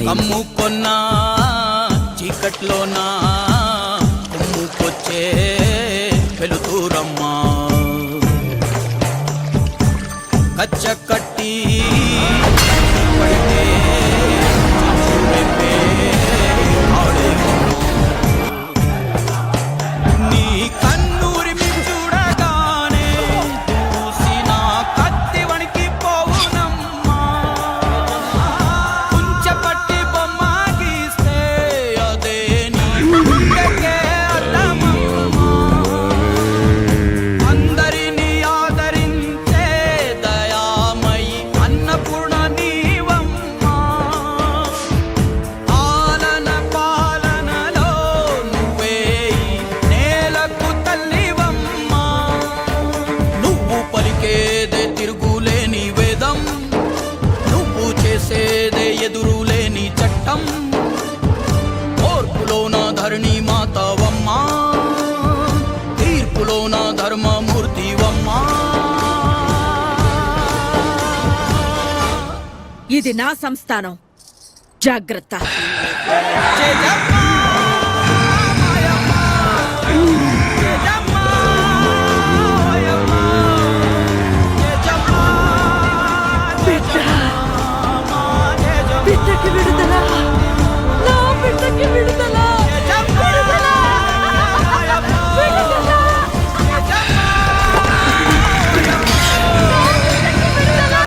కమ్ముకొన్నా చీకట్లోనా కుమ్ముకొచ్చే వెలుతురమ్మా కచ్చ కట్టి పడితే నీ కన్నూరి మీ చూడగానే చూసిన కత్తి వణికి పోవునమ్మా కుంచపట్టి బొమ్మ గీస్తే అదే నీ గుండెకే అర్థమమ్మా అందరినీ ఆదరించే దయామయి అన్నపూర్ణ నీవమ్మా ఆలన పాలనలో నువ్వే నేలకు తల్లివమ్మా నువ్వు పలికేదే తిరుగులేని వేదం నువ్వు చేసేదే ఎదురులేని చట్టం ఓర్పులోన ధరణి మాతవమ్మా తీర్పులోన ధర్మమూర్తివమ్మా ఇది నా సంస్థానం జాగ్రత్త జయమ్మ